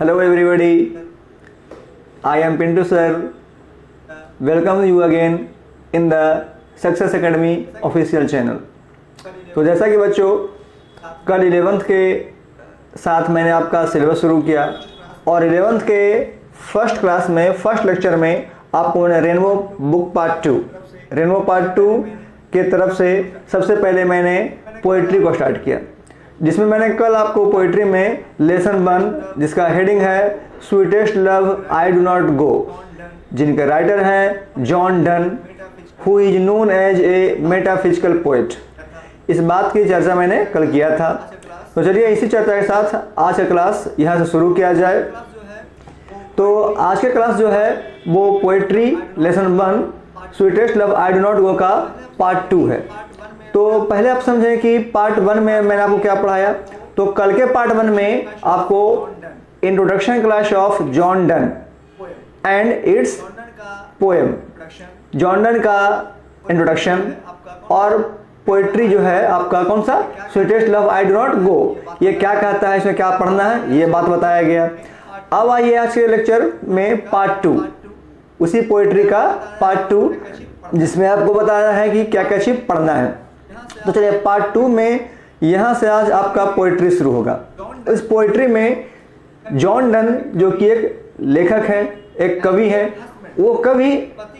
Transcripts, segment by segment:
Hello everybody, I am Pintu sir. Welcome you again in the Success Academy official channel. तो जैसा कि बच्चों कल 11th के साथ मैंने आपका सिलेबस शुरू किया और 11th के फर्स्ट क्लास में फर्स्ट लेक्चर में आपको मैंने रेनबो बुक पार्ट 2 के तरफ से सबसे पहले मैंने पोइट्री को स्टार्ट किया, जिसमें मैंने कल आपको पोइट्री में लेसन 1 जिसका हेडिंग है sweetest love I do not go, जिनके राइटर हैं John Donne, who is known as a metaphysical poet. इस बात की चर्चा मैंने कल किया था। तो चलिए इसी चर्चा के साथ आज का क्लास यहाँ से शुरू किया जाए। तो आज के क्लास जो है वो poetry lesson 1 sweetest love I do not go का पार्ट 2 है। तो पहले आप समझें कि पार्ट 1 में मैंने आपको क्या पढ़ाया। तो कल के पार्ट 1 में आपको introduction class of John Donne and it's poem, John Donne का इंट्रोडक्शन और पोइट्री जो है आपका कौन सा sweetest love I do not गो, ये क्या कहता है, इसमें क्या पढ़ना है, ये बात बताया गया। अब आइए आज के लेक्चर में पार्ट 2, उसी पोइट्री का पार्ट 2 जिसमें आपको बताया है कि क्या क्या चीज पढ़ना है। तो चलिए पार्ट 2 में यहाँ से आज आपका पोइट्री शुरू होगा। इस पोइट्री में जॉन डन जो कि एक लेखक है, एक कवि है, वो कवि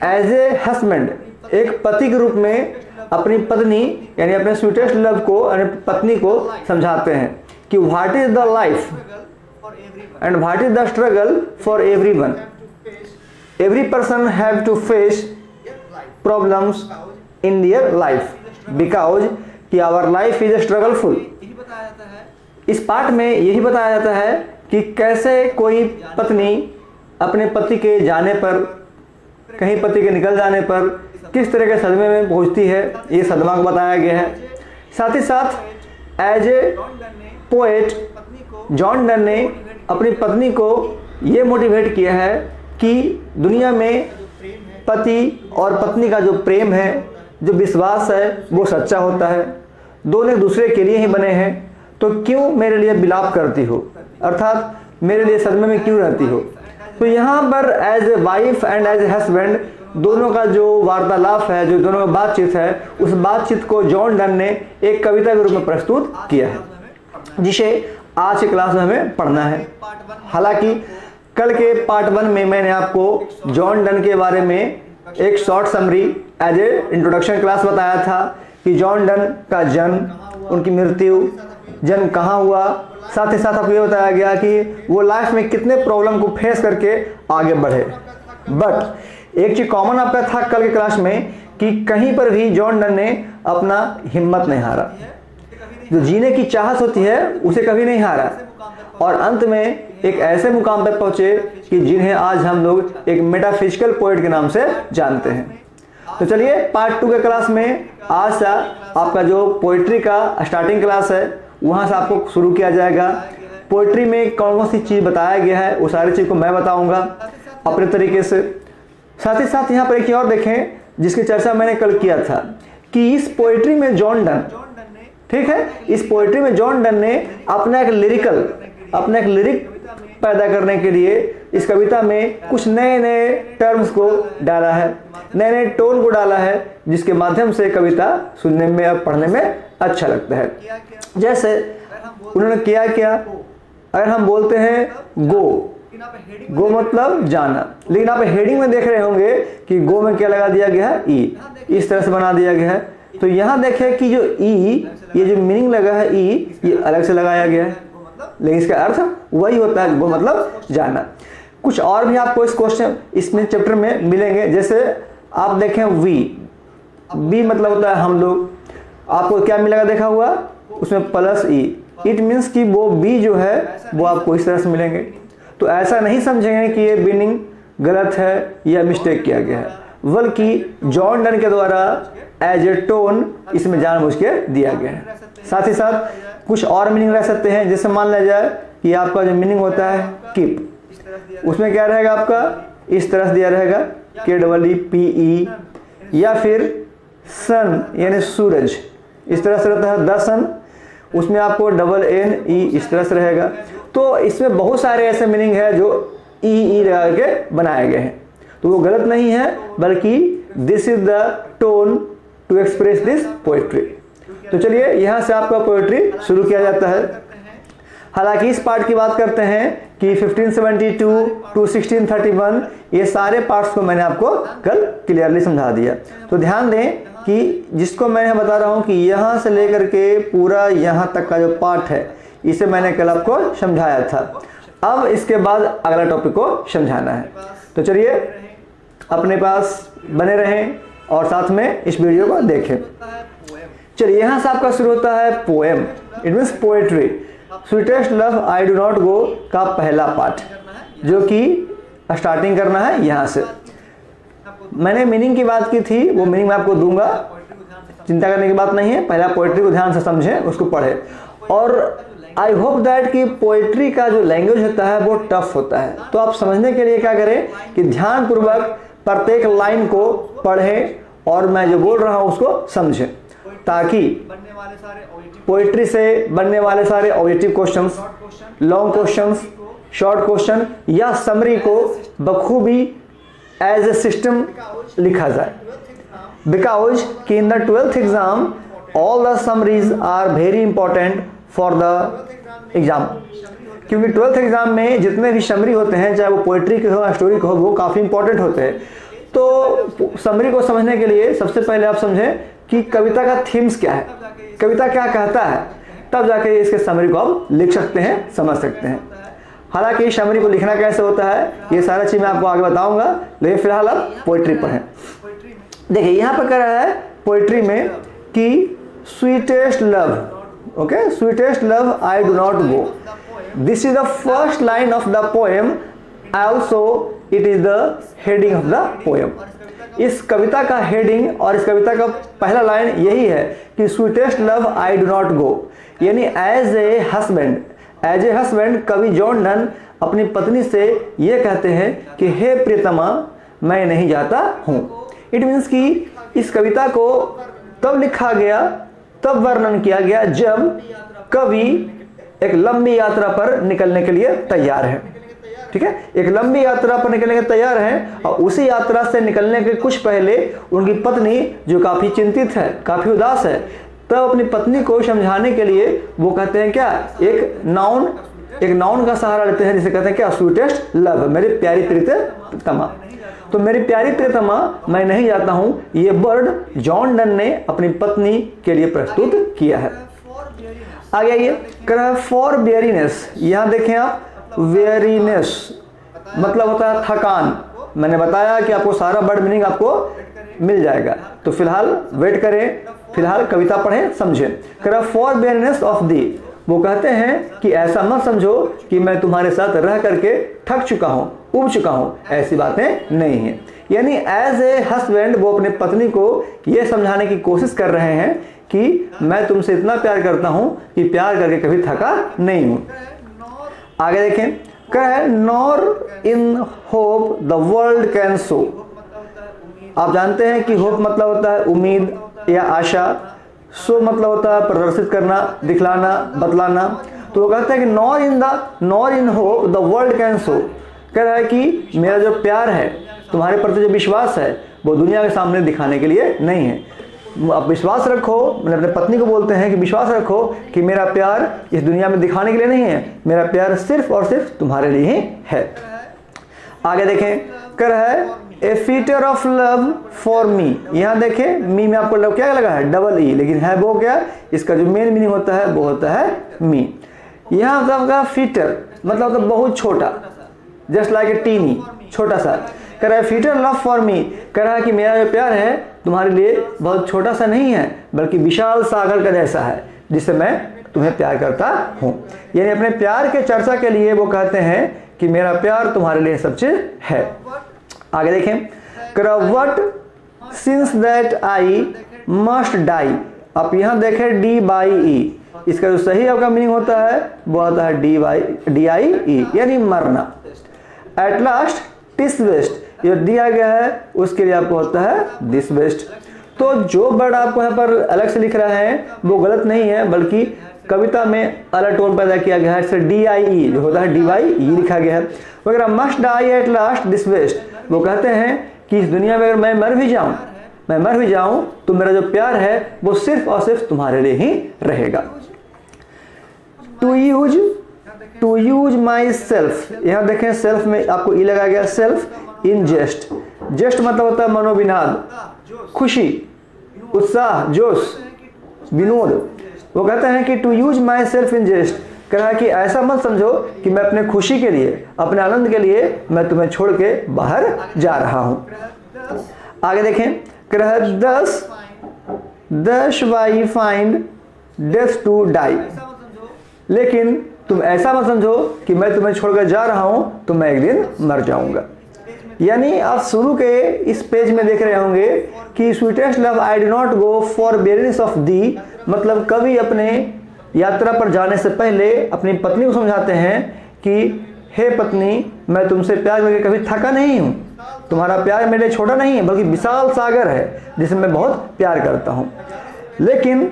एज ए हस्बैंड, एक पति के रूप में अपनी पत्नी यानी अपने स्वीटेस्ट लव को पत्नी को समझाते हैं कि what is the life and what is the struggle for everyone. Every person have to face problems in their life because कि आवर लाइफ इज स्ट्रगलफुल। इस पार्ट में यही बताया जाता है कि कैसे कोई पत्नी अपने पति के जाने पर, कहीं पति के निकल जाने पर किस तरह के सदमे में पहुंचती है, ये सदमा को बताया गया है। साथ ही साथ as a poet John Donne ने अपनी पत्नी को ये मोटिवेट किया है कि दुनिया में पति और पत्नी का जो प्रेम है, जो विश्वास है, वो सच्चा होता है। दोनों एक दूसरे के लिए ही बने हैं, तो क्यों मेरे लिए बिलाप करती हो, अर्थात मेरे लिए सदमे में क्यों रहती हो। तो यहाँ पर as a wife and as a husband दोनों का जो वार्तालाप है, जो दोनों का बातचीत है, उस बातचीत को जॉन डन ने एक कविता के रूप में प्रस्तुत किया है, जिसे आज की क्लास में हमें पढ़ना है। हालांकि कल के पार्ट 1 में मैंने आपको जॉन डन के बारे में एक short summary as a introduction class बताया था कि जॉन डन का जन्म, उनकी मृत्यु, जन्म कहाँ हुआ, साथ ही साथ आपको ये बताया गया कि वो लाइफ में कितने प्रॉब्लम को फेस करके आगे बढ़े। बट एक चीज कॉमन आपका था कल के क्लास में कि कहीं पर भी जॉन डन ने अपना हिम्मत नहीं हारा, जो जीने की चाहत होती है उसे कभी नहीं हारा और अंत में एक ऐसे मुकाम पर पहुंचे कि जिन्हें आज हम लोग एक मेटाफिजिकल पोएट के नाम से जानते हैं। तो चलिए पार्ट 2 के क्लास में आज से आपका जो पोइट्री का स्टार्टिंग क्लास है वहां से आपको शुरू किया जाएगा। पोइट्री में कौन कौन सी चीज बताया गया है वो सारी चीज को मैं बताऊंगा अपने तरीके से। साथ ही साथ यहाँ पर एक और देखें जिसकी चर्चा मैंने कल किया था कि इस पोइट्री में जॉन डन, ठीक है, इस पोइट्री में जॉन डन ने अपना एक लिरिक पैदा करने के लिए इस कविता में कुछ नए नए टर्म्स को डाला है, नए नए टोन को डाला है, जिसके माध्यम से कविता सुनने में और पढ़ने में अच्छा लगता है। जैसे उन्होंने किया क्या, अगर हम बोलते हैं गो मतलब जाना, लेकिन आप हेडिंग में देख रहे होंगे कि गो में क्या लगा दिया गया है, ई, इस तरह से बना दिया गया है। तो यहाँ देखें कि जो ई, ये जो मीनिंग लगा है ई, ये अलग से लगाया गया है, लेकिन इसका अर्थ वही होता है, गो मतलब जाना। कुछ और भी आपको इस क्वेश्चन इसमें चैप्टर में मिलेंगे। जैसे आप देखें वी मतलब होता है हम लोग, आपको क्या मिलेगा देखा हुआ उसमें प्लस ई, इट मीन्स कि वो बी जो है वो आपको इस तरह से मिलेंगे। तो ऐसा नहीं समझेंगे कि ये मीनिंग गलत है या मिस्टेक किया गया है, बल्कि जॉन डन के द्वारा एज ए टोन इसमें जानबूझ के दिया गया है। साथ ही साथ कुछ और मीनिंग रह सकते हैं, जैसे मान लिया जाए कि आपका जो मीनिंग होता है कीप, उसमें क्या रहेगा आपका इस तरह से दिया रहेगा KEEPE, या फिर सन यानी सूरज, इस तरह से रहता है द सन, उसमें आपको NNE इस तरह से रहेगा। तो इसमें बहुत सारे ऐसे मीनिंग है जो ई लगा के बनाए गए हैं, तो वो गलत नहीं है, बल्कि this is the tone to express this poetry. तो चलिए यहाँ से आपका पोएट्री शुरू किया जाता है। हालांकि इस पार्ट की बात करते हैं कि 1572 टू 1631 ये सारे पार्ट्स को मैंने आपको कल क्लियरली समझा दिया। तो ध्यान दें कि जिसको मैं बता रहा हूँ कि यहाँ से लेकर के पूरा यहाँ तक का जो पार्ट है इसे मैंने कल आपको समझाया था। अब इसके बाद अगला टॉपिक को समझाना है। तो चलिए अपने पास बने रहें और साथ में इस वीडियो को देखें। चलिए यहाँ से आपका शुरू होता है poem, it means poetry. Sweetest love I do not go का पहला पार्ट, जो कि स्टार्टिंग करना है यहाँ से। मैंने मीनिंग की बात की थी, वो मीनिंग मैं आपको दूंगा, चिंता करने की बात नहीं है। पहला पोएट्री को ध्यान से समझें, उसको पढ़ें। और आई होप दैट कि पोएट्री का जो लैंग्वेज होता है वो टफ होता है, तो आप समझने के लिए क्या करें कि ध्यानपूर्वक प्रत्येक लाइन को पढ़ें और मैं जो बोल रहा हूँ उसको समझें, ताकि पोएट्री से बनने वाले सारे objective questions, long questions, short question या समरी को बखूबी एज ए सिस्टम लिखा जाए। बिकॉज कि in the 12th exam all the summaries are very important for the exam, क्योंकि 12th एग्जाम में जितने भी समरी होते हैं, चाहे वो पोएट्री के हो या स्टोरी के हो, वो काफ़ी इंपॉर्टेंट होते हैं। तो समरी को समझने के लिए सबसे पहले आप समझें कि कविता का थीम्स क्या है, कविता क्या कहता है, तब जाके इसके समरी को आप लिख सकते हैं, समझ सकते हैं। हालांकि समरी को लिखना कैसे होता है ये सारा चीज़ मैं आपको आगे बताऊंगा, लेकिन फिलहाल आप पोएट्री पढ़ें। देखिए यहाँ पर कह रहा है पोएट्री में कि sweetest love, okay, sweetest love I do not go, this is the first line of the poem, also it is the heading of the poem. इस कविता का हेडिंग और इस कविता का पहला लाइन यही है कि sweetest love I do not गो, यानी एज ए हस्बैंड कवि जॉन डन अपनी पत्नी से ये कहते हैं कि हे प्रियतमा मैं नहीं जाता हूँ। इट मीन्स कि इस कविता को तब लिखा गया, तब वर्णन किया गया जब कवि एक लंबी यात्रा पर निकलने के लिए तैयार है। ठीक है, एक लंबी यात्रा पर निकलने के तैयार हैं और उसी यात्रा से निकलने के कुछ पहले उनकी पत्नी जो काफ़ी चिंतित है, काफ़ी उदास है, तब अपनी पत्नी को समझाने के लिए वो कहते हैं क्या, एक नाउन का सहारा लेते हैं, जिसे कहते हैं क्या, स्वीटेस्ट लव, मेरी प्यारी प्रियतमा। तो मेरी प्यारी प्रियतमा मैं नहीं जाता हूँ, ये वर्ड जॉन डन ने अपनी पत्नी के लिए प्रस्तुत किया है। आगे आइए, कह रहा है फॉर वेरीनेस। यहाँ देखें आप, वेरीनेस मतलब होता है थकान। मैंने बताया कि आपको सारा वर्ड मीनिंग आपको मिल जाएगा, तो फिलहाल वेट करें, फिलहाल कविता पढ़ें, समझें। कह रहा फॉर वेरीनेस ऑफ दी, वो कहते हैं कि ऐसा मत समझो कि मैं तुम्हारे साथ रह करके थक चुका हूँ, उब चुका हूँ, ऐसी बातें नहीं हैं। यानी एज ए हस्बैंड वो अपने पत्नी को ये समझाने की कोशिश कर रहे हैं कि मैं तुमसे इतना प्यार करता हूँ कि प्यार करके कभी थका नहीं हूँ। आगे देखें, क्या है, nor in hope the world can show. आप जानते हैं कि होप मतलब होता है उम्मीद या आशा, शो मतलब होता है प्रदर्शित करना, दिखलाना, बतलाना। तो वो कहते हैं कि nor in hope the world can show, कह रहा है कि मेरा जो प्यार है, तुम्हारे प्रति जो विश्वास है, वो दुनिया के सामने दिखाने के लिए नहीं है। आप विश्वास रखो, मैंने अपने पत्नी को बोलते हैं कि विश्वास रखो कि मेरा प्यार इस दुनिया में दिखाने के लिए नहीं है, मेरा प्यार सिर्फ और सिर्फ तुम्हारे लिए ही है। आगे देखें, कह रहा है a feature of love for me. यहाँ देखें, मी में आपको लव क्या लगा है, डबल ई, लेकिन है वो क्या, इसका जो मेन मीनिंग होता है वो होता है मी। यहाँ आपका फीचर मतलब होता है बहुत छोटा, जस्ट लाइक ए टीनी, छोटा सा। कह रहा है फीचर लव फॉर मी, कह रहा है कि मेरा जो प्यार है तुम्हारे लिए बहुत छोटा सा नहीं है, बल्कि विशाल सागर का जैसा है, जिससे मैं तुम्हें प्यार करता हूँ। यानी अपने प्यार के चर्चा के लिए वो कहते हैं कि मेरा प्यार तुम्हारे लिए सब चीज है। आगे देखें, what since that I must die. आप यहाँ देखें डी बाई ई, इसका जो सही आपका मीनिंग होता है वो आता है डी आई ई, यानी मरना। एट लास्ट टिस बेस्ट, ये दिया गया है उसके लिए आपको होता है दिस बेस्ट। तो जो वर्ड आपको यहाँ पर अलग से लिख रहा है वो गलत नहीं है, बल्कि कविता में अलग टोन पैदा किया गया है, जैसे DIE जो होता है DYE लिखा गया है। वगैरह must die at last this west, वो कहते हैं कि इस दुनिया में अगर मैं मर भी जाऊं तो मेरा जो प्यार है वो सिर्फ और सिर्फ तुम्हारे लिए ही रहेगा। टू यूज माई सेल्फ, यहाँ देखें सेल्फ में आपको ई लगाया गया, सेल्फ इन जेस्ट। जेस्ट मतलब होता है मनोविनाद, खुशी, उत्साह, जोश, विनोद। वो कहते हैं कि to use myself in jest, कह रहा है कि ऐसा मत समझो कि मैं अपने खुशी के लिए, अपने आनंद के लिए मैं तुम्हें छोड़ के बाहर जा रहा हूं। आगे देखें, कह रहा है thus why find death to die, लेकिन तुम ऐसा मत समझो कि मैं तुम्हें छोड़कर जा रहा हूं तो मैं एक दिन मर जाऊंगा। यानी आप शुरू के इस पेज में देख रहे होंगे कि sweetest love I do not go for bareness of the, मतलब कवि अपने यात्रा पर जाने से पहले अपनी पत्नी को समझाते हैं कि हे पत्नी, मैं तुमसे प्यार करके कभी थका नहीं हूँ, तुम्हारा प्यार मेरे लिए छोटा नहीं है बल्कि विशाल सागर है जिसे मैं बहुत प्यार करता हूँ। लेकिन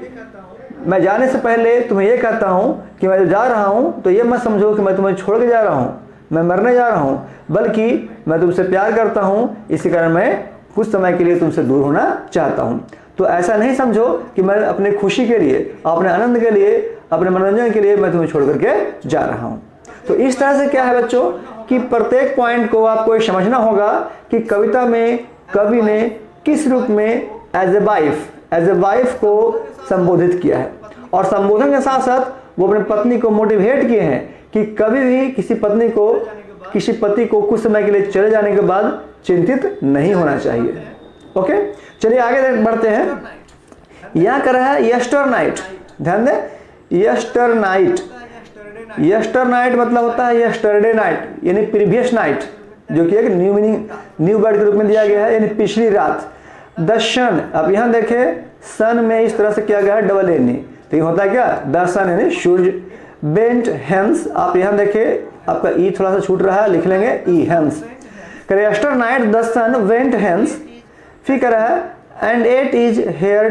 मैं जाने से पहले तुम्हें यह कहता हूँ कि मैं जो जा रहा हूँ तो ये मत समझो कि मैं तुम्हें छोड़ के जा रहा हूँ, मैं मरने जा रहा हूँ, बल्कि मैं तुमसे प्यार करता हूँ, इसी कारण मैं कुछ समय के लिए तुमसे दूर होना चाहता हूँ। तो ऐसा नहीं समझो कि मैं अपने खुशी के लिए, अपने आनंद के लिए, अपने मनोरंजन के लिए मैं तुम्हें छोड़ करके जा रहा हूँ। तो इस तरह से क्या है बच्चों कि प्रत्येक पॉइंट को आपको ये समझना होगा कि कविता में कवि ने किस रूप में एज ए वाइफ को संबोधित किया है, और संबोधन के साथ साथ वो अपने पत्नी को मोटिवेट किए हैं कि कभी भी किसी पति को कुछ समय के लिए चले जाने के बाद चिंतित नहीं होना चाहिए। ओके, चलिए आगे बढ़ते हैं। यहां कर रहा है यस्टर नाइट, ध्यान दें, यस्टर नाइट मतलब होता है यस्टरडे नाइट, यानी प्रीवियस नाइट, जो कि एक न्यू वर्ड के रूप में दिया गया है, यानी पिछली रात। द सन, अब यहां देखें सन में इस तरह से किया गया है डबल एन, तो ये होता है क्या, द सन यानी सूर्य। बेंट हेंस, आप यहां देखें आपका ई थोड़ा सा छूट रहा है, लिख लेंगे ई hence. Yesternight the sun went hence, फिर कह रहा है and it is here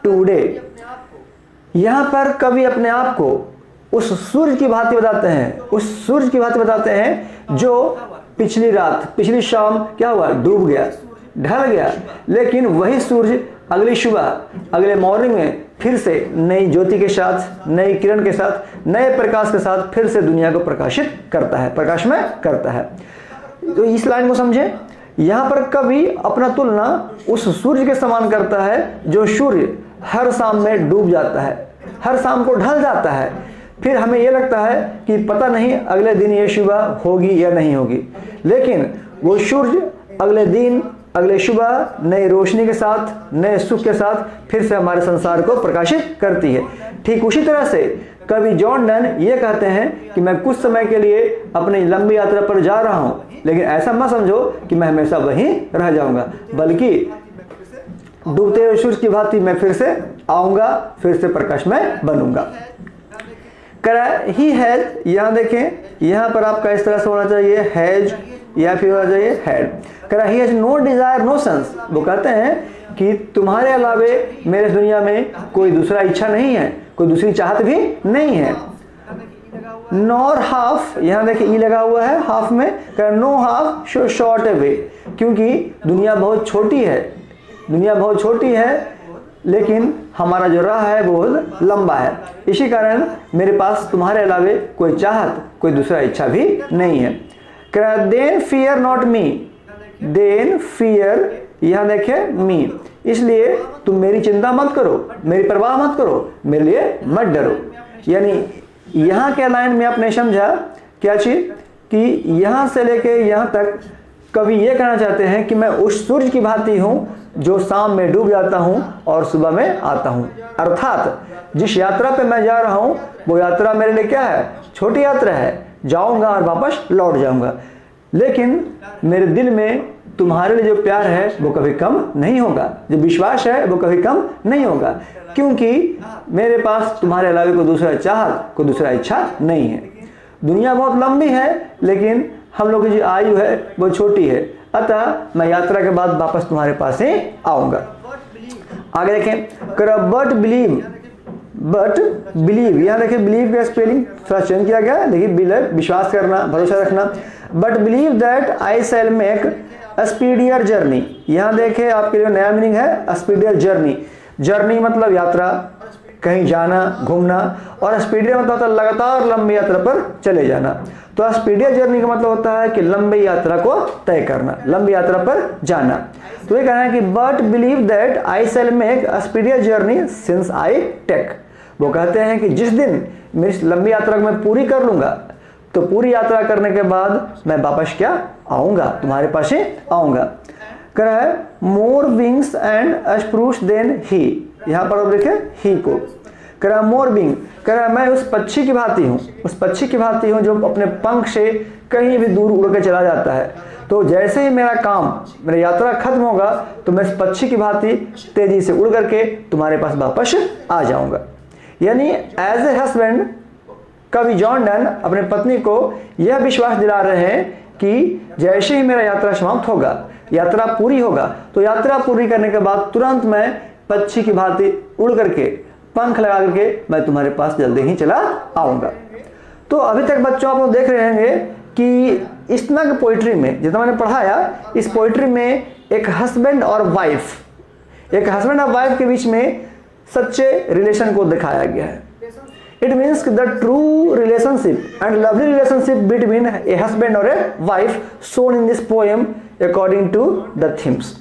today. यहां पर कवि अपने आप को उस सूर्य की भांति बताते हैं, जो पिछली रात, पिछली शाम क्या हुआ, डूब गया, ढल गया, लेकिन वही सूर्य अगली सुबह, अगले मॉर्निंग में फिर से नई ज्योति के साथ, नई किरण के साथ, नए प्रकाश के साथ फिर से दुनिया को प्रकाशित करता है, प्रकाशमय करता है। तो इस लाइन को समझें, यहां पर कवि अपना तुलना उस सूर्य के समान करता है जो सूर्य हर शाम में डूब जाता है, हर शाम को ढल जाता है, फिर हमें यह लगता है कि पता नहीं अगले दिन ये सुबह होगी या नहीं होगी, लेकिन वो सूर्य अगले दिन, अगले सुबह नई रोशनी के साथ, नए सुख के साथ फिर से हमारे संसार को प्रकाशित करती है। ठीक उसी तरह से कवि जॉन डन ये कहते हैं कि मैं कुछ समय के लिए अपनी लंबी यात्रा पर जा रहा हूं, लेकिन ऐसा मत समझो कि मैं हमेशा वहीं रह जाऊंगा, बल्कि डूबते हुए सूर्य की भांति मैं फिर से आऊंगा, फिर से प्रकाशमय बनूंगा। ही हैज, यहां देखें, यहां पर आपका इस तरह से होना चाहिए हैज या फिर होना चाहिए had. He has no desire no sense, वो कहते हैं कि तुम्हारे अलावे मेरे दुनिया में कोई दूसरा इच्छा नहीं है, कोई दूसरी चाहत भी नहीं है। नॉर हाफ, यहां देखिए ई लगा हुआ है हाफ में, no half show short away, क्योंकि दुनिया बहुत छोटी है, लेकिन हमारा जो राह है वो बहुत लंबा है, इसी कारण मेरे पास तुम्हारे अलावे कोई चाहत, कोई दूसरा इच्छा भी नहीं है। Then fear not me, then fear, यहां देखे मी, इसलिए तुम मेरी चिंता मत करो, मेरी परवाह मत करो, मेरे लिए मत डरो। यानी यहां के लाइन में आपने समझा क्या चीज, कि यहां से लेके यहां तक कवि ये कहना चाहते हैं कि मैं उस सूर्य की भांति हूं जो शाम में डूब जाता हूं और सुबह में आता हूं। अर्थात जिस यात्रा पे मैं जा रहा हूं वो यात्रा मेरे लिए क्या है, छोटी यात्रा है, जाऊंगा और वापस लौट जाऊंगा, लेकिन मेरे दिल में तुम्हारे लिए जो प्यार है वो कभी कम नहीं होगा, जो विश्वास है वो कभी कम नहीं होगा, क्योंकि मेरे पास तुम्हारे अलावा कोई दूसरा चाहत, कोई दूसरा इच्छा नहीं है। दुनिया बहुत लंबी है, लेकिन हम लोग की जो आयु है वो छोटी है, अतः मैं यात्रा के बाद वापस तुम्हारे पास ही आऊंगा। आगे देखें, बट बिलीव, बट बिलीव, यहाँ देखिए बिलीव का स्पेलिंग थोड़ा चेंज किया गया है, देखिए बिलीव विश्वास करना, भरोसा रखना। But believe that I shall make a speedier journey, यहाँ देखिए आपके लिए नया मीनिंग है स्पीडियर जर्नी। जर्नी मतलब यात्रा, कहीं जाना, घूमना, और स्पीडियर मतलब होता है लगातार लंबी यात्रा पर चले जाना। तो स्पीडियर जर्नी का मतलब होता है कि लंबी यात्रा को तय करना, लंबी यात्रा पर जाना। तो ये कहना है कि but believe that I shall make a speedier journey since I take, वो कहते हैं कि जिस दिन मेरी लंबी यात्रा को मैं पूरी कर लूंगा, तो पूरी यात्रा करने के बाद मैं वापस क्या आऊंगा, तुम्हारे पास ही आऊंगा। कह रहा है more wings and spurs than he, यहाँ पर देखे ही को, कह रहा मोर विंग, कह रहा मैं उस पक्षी की भांति हूँ, उस पक्षी की भांति हूँ जो अपने पंख से कहीं भी दूर उड़ के चला जाता है। तो जैसे ही मेरा काम, मेरी यात्रा खत्म होगा, तो मैं इस पक्षी की भांति तेजी से उड़ करके तुम्हारे पास वापस आ जाऊंगा। यानी एज ए हस्बैंड कवि जॉन डन अपने पत्नी को यह विश्वास दिला रहे हैं कि जैसे ही मेरा यात्रा समाप्त होगा, यात्रा पूरी होगा, तो यात्रा पूरी करने के बाद तुरंत मैं पक्षी की भांति उड़ करके पंख लगा करके मैं तुम्हारे पास जल्दी ही चला आऊंगा। तो अभी तक बच्चों आप लोग देख रहे होंगे कि इस तरह की पोइट्री में जितना मैंने पढ़ाया, इस पोइट्री में एक हस्बैंड और वाइफ, एक हस्बैंड और वाइफ के बीच में सच्चे रिलेशन को दिखाया गया है। It means the true relationship and lovely relationship between a husband और a wife shown in this poem according to the themes.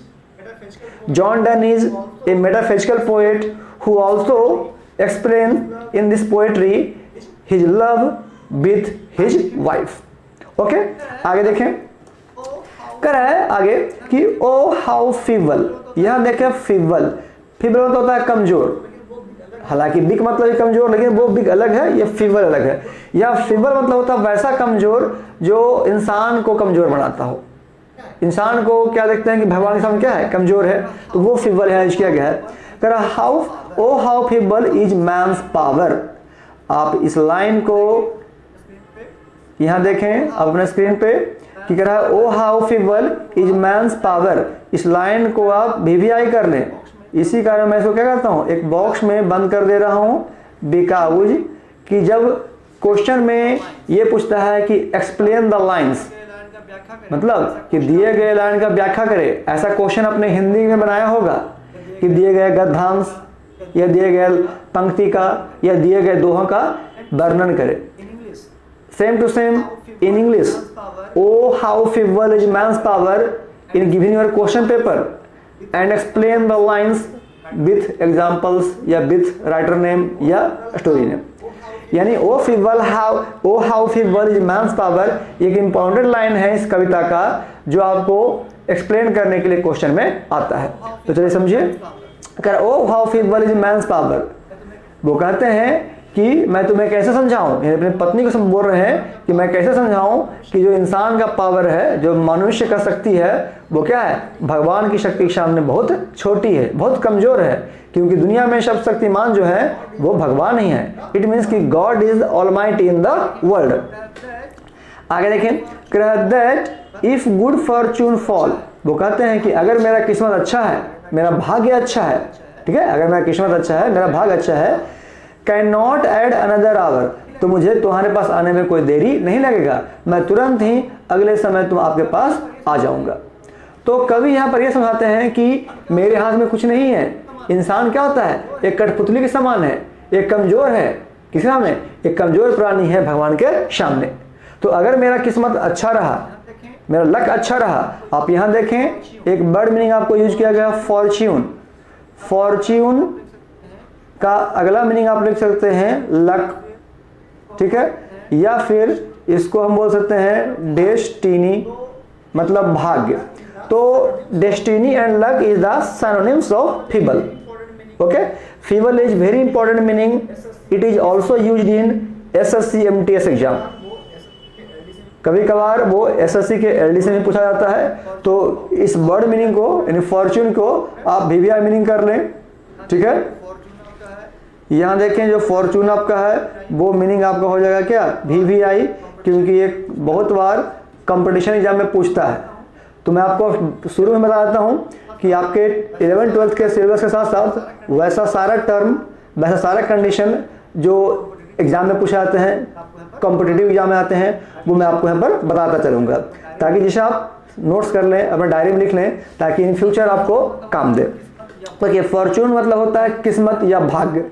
John Donne is a metaphysical poet who also explains in this poetry his love with his wife. Okay? आगे देखें, कह रहा है आगे कि ओ how feeble, यहाँ देखें फीबल, फीबल मतलब होता है कमजोर, हालांकि बिग मतलब ही कमजोर, लेकिन वो बिग अलग है, ये फीबल अलग है। या फीबल मतलब होता है वैसा कमजोर जो इंसान को कमजोर बनाता हो। इंसान को क्या देखते हैं कि भगवान के सामने क्या है, कमजोर है, तो वो फीबल है किया गया है। कह रहा how O how feeble is man's power. आप इस लाइन को यहां देखें अपने स्क्रीन पे कि कह रहा है O how feeble is man's power. इस लाइन को आप VVI कर लें, इसी कारण मैं इसको क्या करता हूं, एक बॉक्स में बंद कर दे रहा हूं, बिकॉज कि जब क्वेश्चन में ये पूछता है कि एक्सप्लेन द लाइन्स, मतलब कि दिए गए लाइन का व्याख्या करे, ऐसा क्वेश्चन अपने हिंदी में बनाया होगा कि दिए गए गद्यांश या दिए गए पंक्ति का या दिए गए दोहों का वर्णन करे। Same to same in English, O how feeble is man's power in giving your question paper and explain the lines with examples या विथ राइटर नेम या स्टोरी नेम। यानी O how feeble is man's power एक important line है इस कविता का जो आपको explain करने के लिए क्वेश्चन में आता है। तो चलिए समझिए, कर O how feeble is man's power, वो कहते हैं कि मैं तुम्हें कैसे समझाऊं, अपनी पत्नी को बोल रहे हैं कि मैं कैसे समझाऊं कि जो इंसान का पावर है, जो मनुष्य का शक्ति है, वो क्या है, भगवान की शक्ति के सामने बहुत छोटी है, बहुत कमजोर है, क्योंकि दुनिया में सब शक्तिमान जो है वो भगवान ही है। इट मीन्स कि God is almighty in the world. आगे देखें, that if good Fortune fall, वो कहते हैं कि अगर मेरा किस्मत अच्छा है, मेरा भाग्य अच्छा है, ठीक है, अगर मेरा किस्मत अच्छा है, मेरा भाग्य अच्छा है, can not add another hour, तो मुझे तुम्हारे पास आने में कोई देरी नहीं लगेगा, मैं तुरंत ही अगले समय तुम आपके पास आ जाऊंगा। तो कवि यहाँ पर यह समझाते हैं कि मेरे हाथ में कुछ नहीं है, इंसान क्या होता है, एक कठपुतली के समान है, एक कमजोर है, किसी सामने एक कमजोर प्राणी है भगवान के सामने। तो अगर मेरा किस्मत अच्छा रहा, मेरा लक अच्छा रहा, आप यहाँ देखें एक वर्ड मीनिंग आपको यूज किया गया फॉर्च्यून। फॉर्च्यून का अगला मीनिंग आप लिख सकते हैं लक, ठीक है, या फिर इसको हम बोल सकते हैं डेस्टिनी, मतलब भाग्य। तो destiny and luck is the synonyms of feeble. Okay, feeble is very important meaning, it is also used in SSC MTS exam. कभी कभार वो SSC के LD से भी पूछा जाता है, तो इस वर्ड मीनिंग को यानी फॉर्च्यून को आप VVI मीनिंग कर लें, ठीक है। यहाँ देखें जो फॉर्च्यून आपका है वो मीनिंग आपका हो जाएगा क्या, VVI, क्योंकि ये बहुत बार कंपटीशन एग्जाम में पूछता है। तो मैं आपको शुरू में बता देता हूँ कि आपके 11th 12th के सिलेबस के साथ साथ वैसा सारा टर्म वैसे सारे कंडीशन जो एग्जाम में पूछे जाते हैं, कॉम्पिटिटिव एग्जाम में आते हैं, वो मैं आपको यहाँ पर बताता चलूँगा, ताकि जिसे आप नोट्स कर लें, अपने डायरी में लिख लें, ताकि इन फ्यूचर आपको काम दे। तो ये फॉर्चून मतलब होता है किस्मत या भाग्य,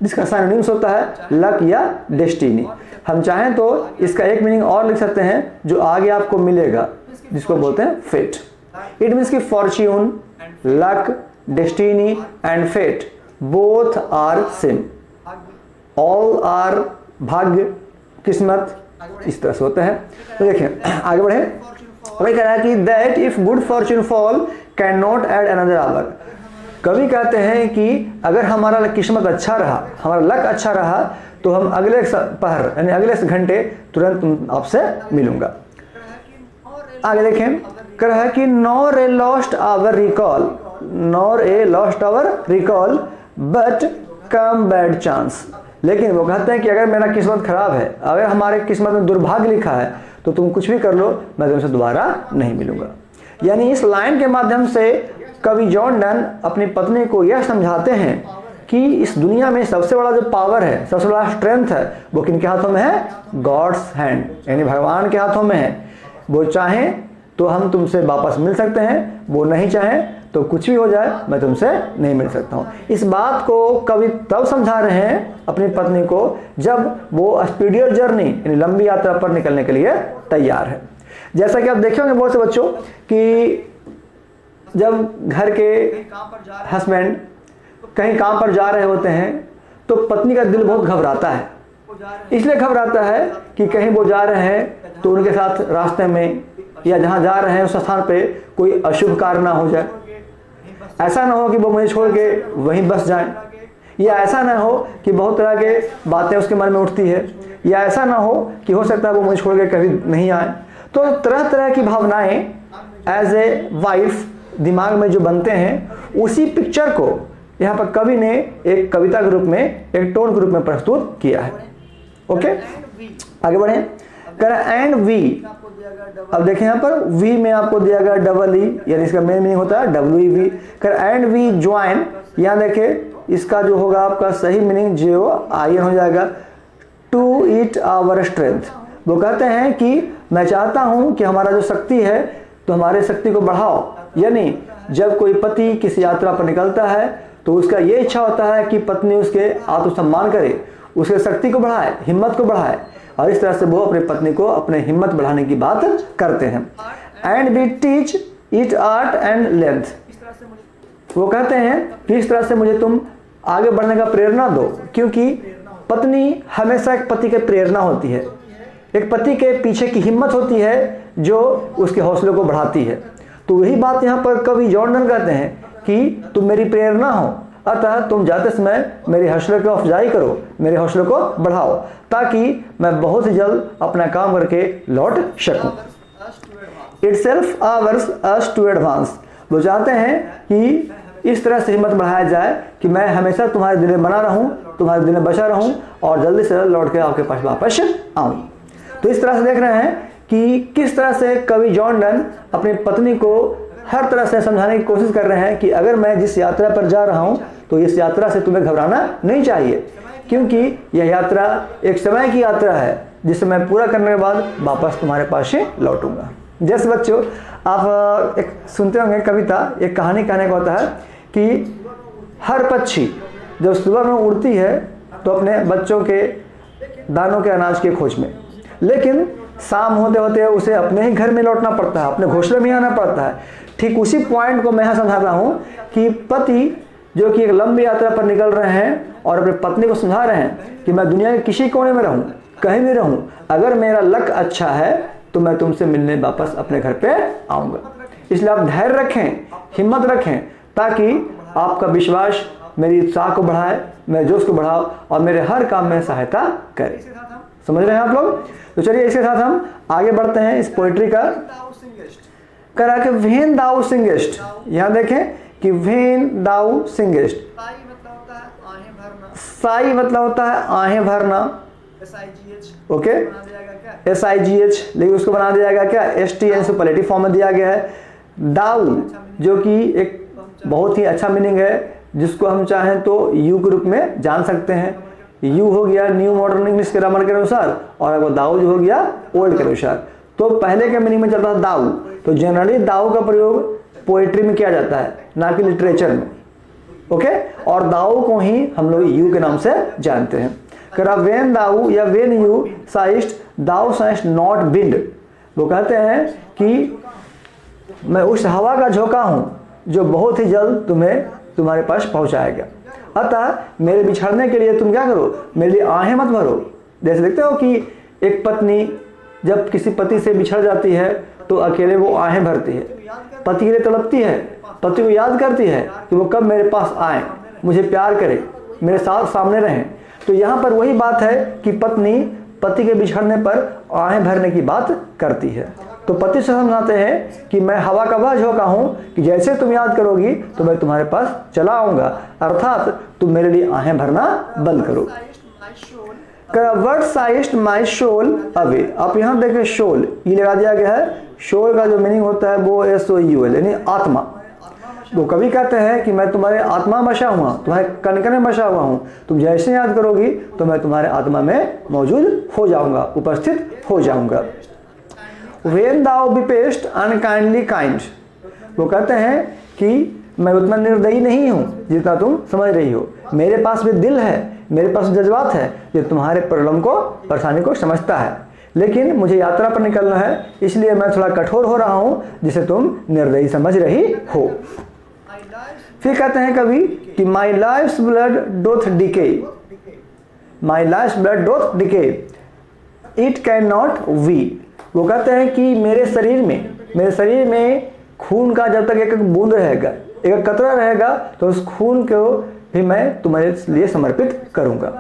जिसका सिनोनिम्स होता है लक या डेस्टिनी। हम चाहें तो इसका एक मीनिंग और लिख सकते हैं जो आगे आपको मिलेगा, जिसको बोलते हैं फेट। इट मीन्स कि fortune, luck, destiny and fate both are same, all are भाग्य, किस्मत, इस तरह से होता है। तो देखिए आगे बढ़े, वही कह रहा है कि that if good fortune fall can not add another hour. कवि कहते हैं कि अगर हमारा किस्मत अच्छा रहा, हमारा लक अच्छा रहा, तो हम अगले पहर यानी अगले घंटे तुरंत आपसे मिलूंगा। आगे देखें, कह रहा है कि nor a lost hour recall, nor a lost hour recall but come bad chance. लेकिन वो कहते हैं कि अगर मेरा किस्मत खराब है, अगर हमारे किस्मत में दुर्भाग्य लिखा है, तो तुम कुछ भी कर लो, मैं तुमसे दोबारा नहीं मिलूंगा। यानी इस लाइन के माध्यम से कवि जॉन डन अपनी पत्नी को यह समझाते हैं कि इस दुनिया में सबसे बड़ा जो पावर है, सबसे बड़ा स्ट्रेंथ है, वो किनके हाथों में है? गॉड्स हैंड, यानी भगवान के हाथों में है। वो चाहें तो हम तुमसे वापस मिल सकते हैं, वो नहीं चाहें तो कुछ भी हो जाए, मैं तुमसे नहीं मिल सकता हूँ। इस बात को कवि तब समझा रहे हैं अपनी पत्नी को जब वो स्पीडियर जर्नी यानी लंबी यात्रा पर निकलने के लिए तैयार है। जैसा कि आप देखे होंगे बहुत से बच्चों कि जब घर के हस्बैंड कहीं काम पर जा रहे होते हैं तो पत्नी का दिल बहुत घबराता है। इसलिए घबराता है कि कहीं वो जा रहे हैं तो उनके साथ रास्ते में या जहाँ जा रहे हैं उस स्थान पे कोई अशुभ कार्य ना हो जाए। ऐसा ना हो कि वो मुझे छोड़ के वहीं बस जाएं, या ऐसा ना हो कि बहुत तरह के बातें उसके मन में उठती है, या ऐसा ना हो कि हो सकता है वो मुझे छोड़ के कभी नहीं आए। तो तरह तरह की भावनाएं एज ए वाइफ दिमाग में जो बनते हैं, उसी पिक्चर को यहाँ पर कवि ने एक कविता के रूप में, एक टोन के रूप में प्रस्तुत किया है। ओके, आगे बढ़े। एंड वी, अब देखें यहाँ पर वी में आपको दिया गया डबल ई, यानी इसका मेन मीनिंग होता है WEV। एंड वी ज्वाइन, यहाँ देखें इसका जो होगा आपका सही मीनिंग JOIN हो जाएगा, टू ईट आवर स्ट्रेंथ। वो कहते हैं कि मैं चाहता हूँ कि हमारा जो शक्ति है तो हमारे शक्ति को बढ़ाओ। यानी जब कोई पति किसी यात्रा पर निकलता है तो उसका ये इच्छा होता है कि पत्नी उसके आत्मसम्मान करे, उसके शक्ति को बढ़ाए, हिम्मत को बढ़ाए, और इस तरह से वो अपनी पत्नी को अपने हिम्मत बढ़ाने की बात करते हैं। And we teach it art and length, वो कहते हैं कि इस तरह से मुझे तुम आगे बढ़ने का प्रेरणा दो, क्योंकि पत्नी हमेशा एक पति की प्रेरणा होती है, एक पति के पीछे की हिम्मत होती है जो उसके हौसले को बढ़ाती है। तो वही बात यहाँ पर कवि जॉन डन कहते हैं कि तुम मेरी प्रेरणा हो, अतः तुम जाते समय मेरे हौसले को अफजाई करो, मेरे हौसले को बढ़ाओ, ताकि मैं बहुत ही जल्द अपना काम करके लौट सकूं। Itself hours us to advance, वो चाहते हैं कि इस तरह से हिम्मत बढ़ाया जाए कि मैं हमेशा तुम्हारे दिल में बना रहूं, तुम्हारे दिल में बचा रहूं और जल्दी से जल्द लौट के आपके पास वापस आऊं। तो इस तरह से देख रहे हैं कि किस तरह से कवि जॉन डन अपनी पत्नी को हर तरह से समझाने की कोशिश कर रहे हैं कि अगर मैं जिस यात्रा पर जा रहा हूं तो इस यात्रा से तुम्हें घबराना नहीं चाहिए, क्योंकि यह यात्रा एक समय की यात्रा है जिसे मैं पूरा करने के बाद वापस तुम्हारे पास ही लौटूंगा। जैसे बच्चों आप एक सुनते होंगे कविता, एक कहानी कहने का होता है कि हर पक्षी जब सुबह में उड़ती है तो अपने बच्चों के दानों के अनाज की खोज में, लेकिन शाम होते होते उसे अपने ही घर में लौटना पड़ता है, अपने घोंसले में आना पड़ता है। ठीक उसी पॉइंट को मैं यहाँ समझाता हूँ कि पति जो कि एक लंबी यात्रा पर निकल रहे हैं और अपनी पत्नी को समझा रहे हैं कि मैं दुनिया के किसी कोने में रहूँ, कहीं भी रहूँ, अगर मेरा लक अच्छा है तो मैं तुमसे मिलने वापस अपने घर पे आऊँगा। इसलिए आप धैर्य रखें, हिम्मत रखें, ताकि आपका विश्वास मेरी उत्साह को बढ़ाए, मेरे जोश को बढ़ाओ और मेरे हर काम में सहायता करे। समझ रहे हैं आप लोग? तो चलिए इसके साथ हम आगे बढ़ते हैं इस पोइट्री का। करा के व्हेन दाउ सिंगेस्ट, यहाँ देखें कि व्हेन दाउ सिंगेस्ट, साई मतलब होता है आहें भरना, ओके, SIGH, लेकिन उसको बना दिया गया क्या STN सुपरलेटिव फॉर्म में दिया गया है। दाउ जो कि एक बहुत ही अच्छा मीनिंग है, जिसको हम चाहें तो यू के रूप में जान सकते हैं। यू हो गया न्यू मॉडर्न इंग्लिश ग्रामर के अनुसार, और वो दाऊ जो हो गया ओल्ड के अनुसार। तो पहले के मीनिंग में चलता था दाऊ, तो जनरली दाऊ का प्रयोग पोएट्री में किया जाता है, ना कि लिटरेचर में। ओके, और दाऊ को ही हम लोग यू के नाम से जानते हैं। करा वेन दाऊ या when you sigh'st thou sigh'st not wind, वो कहते हैं कि मैं उस हवा का झोंका हूँ जो बहुत ही जल्द तुम्हें तुम्हारे पास पहुँचाएगा। अतः मेरे बिछड़ने के लिए तुम क्या करो, मेरे लिए आहें मत भरो। जैसे देखते हो कि एक पत्नी जब किसी पति से बिछड़ जाती है तो अकेले वो आहें भरती है, पति के लिए तड़पती है, पति को याद करती है कि वो कब मेरे पास आए, मुझे प्यार करे, मेरे साथ सामने रहें। तो यहाँ पर वही बात है कि पत्नी पति के बिछड़ने पर आहें भरने की बात करती है। तो पति से समझाते हैं कि मैं हवा का वह झोंका हूँ कि जैसे तुम याद करोगी तो मैं तुम्हारे पास चला आऊँगा, अर्थात तुम मेरे लिए आहें भरना बंद करो। वर्ड साइस्ट माई शोल अवे, आप यहाँ देखें शोल ये लगा दिया गया है। शोल का जो मीनिंग होता है वो SOUL यानी आत्मा। वो कवि कहते हैं कि मैं तुम्हारे आत्मा में बसा हुआ, तुम्हारे कण-कण में बसा हुआ हूँ, तुम जैसे याद करोगी तो मैं तुम्हारे आत्मा में मौजूद हो जाऊंगा, उपस्थित हो जाऊंगा। When thou bepest unkindly kind, वो कहते हैं कि मैं उतना निर्दयी नहीं हूँ जितना तुम समझ रही हो। मेरे पास भी दिल है, मेरे पास जज्बात है जो तुम्हारे प्रॉब्लम को, परेशानी को समझता है, लेकिन मुझे यात्रा पर निकलना है, इसलिए मैं थोड़ा कठोर हो रहा हूँ जिसे तुम निर्दयी समझ रही हो। फिर कहते हैं कभी कि my life's blood doth decay, my life's blood doth decay it can not be, वो कहते हैं कि मेरे शरीर में खून का जब तक एक एक बूंद रहेगा, एक कतरा रहेगा, तो उस खून को भी मैं तुम्हारे लिए समर्पित करूंगा।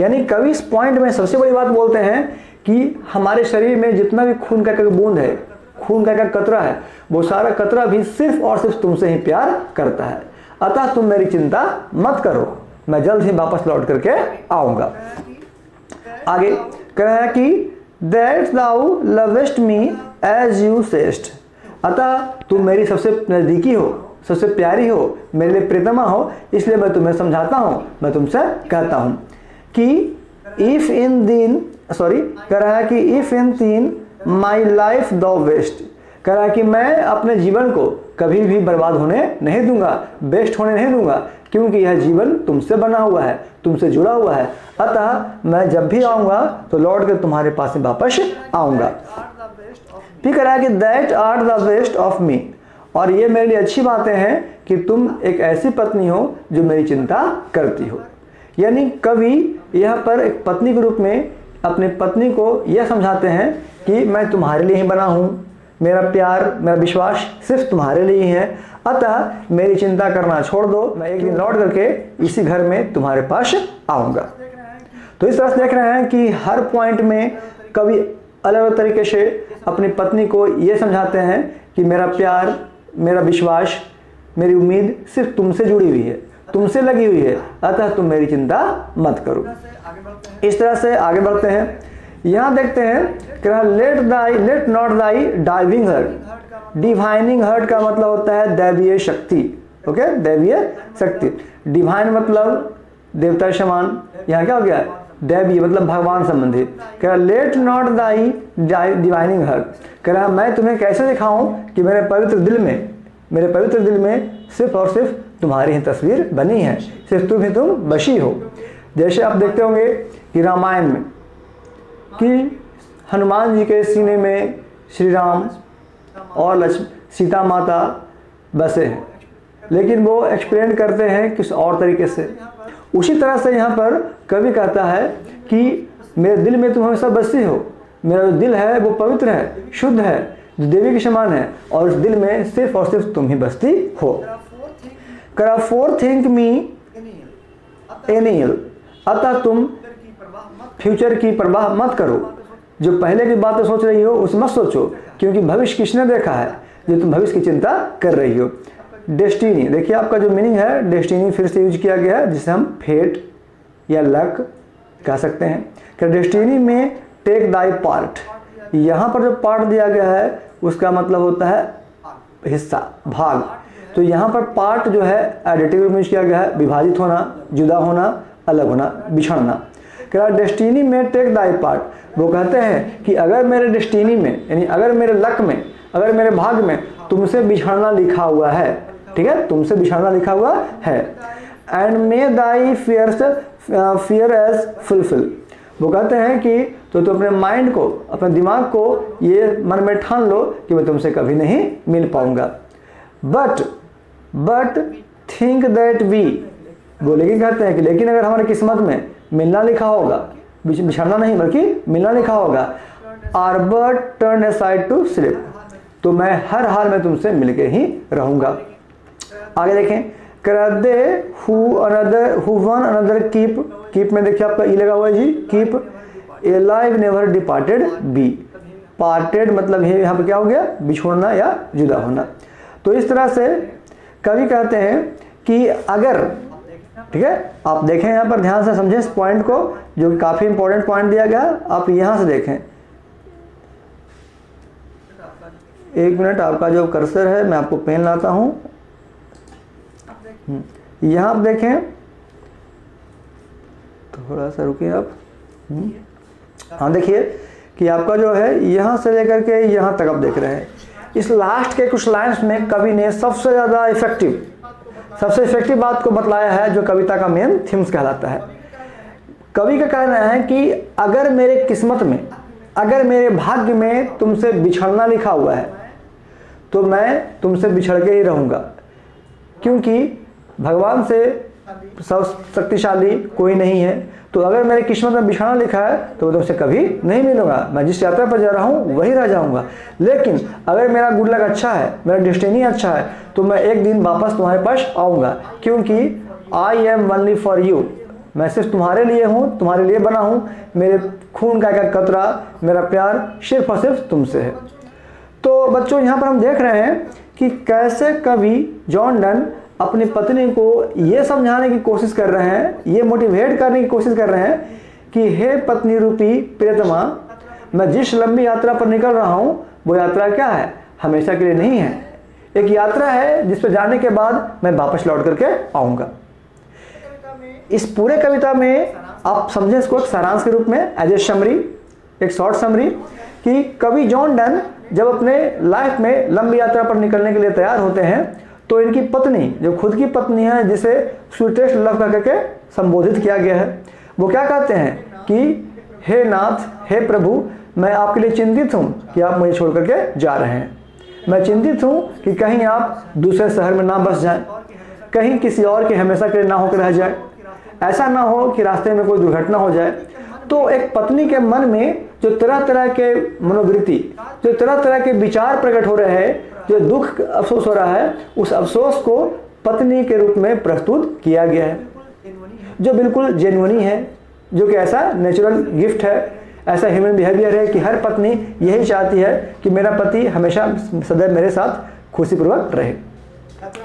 यानी कवि इस पॉइंट में सबसे बड़ी बात बोलते हैं कि हमारे शरीर में जितना भी खून का एक बूंद है, खून का एक कतरा है, वो सारा कतरा भी सिर्फ और सिर्फ तुमसे ही प्यार करता है। अतः तुम मेरी चिंता मत करो, मैं जल्द ही वापस लौट करके आऊंगा। आगे कह रहा है कि That thou lovest me as you sayest, अतः तुम मेरी सबसे नज़दीकी हो, सबसे प्यारी हो, मेरे लिए प्रियतमा हो, इसलिए मैं तुम्हें समझाता हूँ, मैं तुमसे कहता हूँ कि if in thine my life thou waste, कह रहा है कि मैं अपने जीवन को कभी भी बर्बाद होने नहीं दूंगा, बेस्ट होने नहीं दूंगा, क्योंकि यह जीवन तुमसे बना हुआ है, तुमसे जुड़ा हुआ है। अतः मैं जब भी आऊँगा तो लौट कर तुम्हारे पास में वापस आऊँगा। फिर कह रहा है कि that are the best of me, और ये मेरे लिए अच्छी बातें हैं कि तुम एक ऐसी पत्नी हो जो मेरी चिंता करती हो। यानी कवि यहाँ पर एक पत्नी के रूप में अपनी पत्नी को यह समझाते हैं कि मैं तुम्हारे लिए ही बना हूँ, मेरा प्यार, मेरा विश्वास सिर्फ तुम्हारे लिए ही है, अतः मेरी चिंता करना छोड़ दो, मैं एक दिन लौट करके इसी घर में तुम्हारे पास आऊँगा। तो इस तरह से देख रहे हैं कि हर पॉइंट में कवि अलग अलग तरीके से अपनी पत्नी को ये समझाते हैं कि मेरा प्यार, मेरा विश्वास, मेरी उम्मीद सिर्फ तुमसे जुड़ी हुई है, तुमसे लगी हुई है, अतः तुम मेरी चिंता मत करो। इस तरह से आगे बढ़ते हैं। यहाँ देखते हैं कि let not thy diving heart, divining heart का मतलब होता है दैवीय शक्ति। ओके, दैवीय शक्ति, डिवाइन मतलब देवता समान, यहाँ क्या हो गया दैवीय मतलब भगवान संबंधी। कह रहा let not thy divining heart, कह रहा मैं तुम्हें कैसे दिखाऊं कि मेरे पवित्र दिल में सिर्फ और सिर्फ तुम्हारी ही तस्वीर बनी है, सिर्फ तुम बशी हो। जैसे आप देखते होंगे कि रामायण में कि हनुमान जी के सीने में श्री राम और सीता माता बसे हैं, लेकिन वो एक्सप्लेन करते हैं किस और तरीके से। उसी तरह से यहाँ पर कवि कहता है कि मेरे दिल में तुम हमेशा बसी हो, मेरा जो दिल है वो पवित्र है, शुद्ध है, जो देवी के समान है, और उस दिल में सिर्फ और सिर्फ तुम ही बसती हो। करा फोर थिंक मी एनियल, अतः तुम फ्यूचर की परवाह मत करो, जो पहले की बातें सोच रही हो उसे मत सोचो, क्योंकि भविष्य किसने देखा है जो तुम भविष्य की चिंता कर रही हो। डेस्टिनी, देखिए आपका जो मीनिंग है डेस्टिनी फिर से यूज किया गया है, जिसे हम फेट या लक कह सकते हैं। कि डेस्टिनी में टेक दाई पार्ट, यहाँ पर जो पार्ट दिया गया है उसका मतलब होता है हिस्सा, भाग। तो यहाँ पर पार्ट जो है एडिटिव में यूज किया गया है, विभाजित होना, जुदा होना, अलग होना, बिछड़ना। कह रहा डेस्टिनी में टेक दाई पार्ट। वो कहते हैं कि अगर मेरे डेस्टिनी में, यानी अगर मेरे लक में, अगर मेरे भाग्य में तुमसे बिछड़ना लिखा हुआ है, ठीक है, तुमसे बिछड़ना लिखा हुआ है, and may thy fear as fulfil. वो कहते हैं कि तो अपने माइंड को, अपने दिमाग को ये मन में ठान लो कि मैं तुमसे कभी नहीं मिल पाऊंगा। बट थिंक दैट वी, वो लेकिन कहते हैं कि लेकिन अगर हमारी किस्मत में मिलना लिखा होगा, बिछड़ना नहीं बल्कि मिलना लिखा होगा, are but turn aside to sleep, तो मैं हर हाल में तुमसे मिलके ही रहूंगा। आगे देखें, they who one another keep में देखिए आपका ई लगा हुआ है जी, keep alive never parted be. Parted मतलब है यहाँ पे क्या हो गया, बिछोड़ना या जुदा होना। तो इस तरह से कवि कहते हैं कि अगर, ठीक है, आप देखें यहाँ पर ध्यान से समझें इस पॉइंट को, जो कि काफी इंपॉर्टेंट पॉइंट दिया गया, आप यहाँ से देखें। एक मिनट, आपका जो कर्सर है मैं आपको पेन लाता हूं। यहाँ आप देखें, थोड़ा सा रुकिए आप। हाँ देखिए कि आपका जो है यहाँ से लेकर के यहाँ तक आप देख रहे हैं, इस लास्ट के कुछ लाइन्स में कवि ने सबसे ज़्यादा इफेक्टिव बात को बतलाया है, जो कविता का मेन थीम्स कहलाता है। कवि का कहना है कि अगर मेरे किस्मत में, अगर मेरे भाग्य में तुमसे बिछड़ना लिखा हुआ है तो मैं तुमसे बिछड़ के ही रहूँगा, क्योंकि भगवान से शक्तिशाली कोई नहीं है। तो अगर मेरे किस्मत में बिछड़ना लिखा है तो मैं तुमसे कभी नहीं मिलूंगा, मैं जिस यात्रा पर जा रहा हूँ वही रह जाऊँगा। लेकिन अगर मेरा गुड लक अच्छा है, मेरा डेस्टिनी अच्छा है, तो मैं एक दिन वापस तुम्हारे पास आऊँगा, क्योंकि I am only for you, मैं सिर्फ तुम्हारे लिए हूँ, तुम्हारे लिए बना हूँ। मेरे खून का एक कतरा, मेरा प्यार सिर्फ और सिर्फ तुमसे है। तो बच्चों यहाँ पर हम देख रहे हैं कि कैसे कवि जॉन डन अपनी पत्नी को ये समझाने की कोशिश कर रहे हैं, ये मोटिवेट करने की कोशिश कर रहे हैं कि हे पत्नी रूपी प्रियतमा, मैं जिस लंबी यात्रा पर निकल रहा हूँ वो यात्रा क्या है, हमेशा के लिए नहीं है। एक यात्रा है जिस पर जाने के बाद मैं वापस लौट करके आऊँगा। इस पूरे कविता में आप समझें इसको एक सारांश के रूप में, एज ए समरी, एक शॉर्ट समरी, कि कवि जॉन डन जब अपने लाइफ में लंबी यात्रा पर निकलने के लिए तैयार होते हैं तो इनकी पत्नी, जो खुद की पत्नी है, जिसे स्वीटेस्ट लव करके संबोधित किया गया है, वो क्या कहते हैं कि हे नाथ, हे प्रभु, मैं आपके लिए चिंतित हूँ कि आप मुझे छोड़ करके जा रहे हैं। मैं चिंतित हूँ कि कहीं आप दूसरे शहर में ना बस जाएं, कहीं किसी और के हमेशा के लिए ना होकर रह जाए, ऐसा ना हो कि रास्ते में कोई दुर्घटना हो जाए। तो एक पत्नी के मन में जो तरह तरह के मनोवृत्ति, जो तरह तरह के विचार प्रकट हो रहे हैं, जो दुख अफसोस हो रहा है, उस अफसोस को पत्नी के रूप में प्रस्तुत किया गया है, जो बिल्कुल जेन्युइन है, जो कि ऐसा नेचुरल गिफ्ट है, ऐसा ह्यूमन बिहेवियर है कि हर पत्नी यही चाहती है कि मेरा पति हमेशा सदैव मेरे साथ खुशीपूर्वक रहे।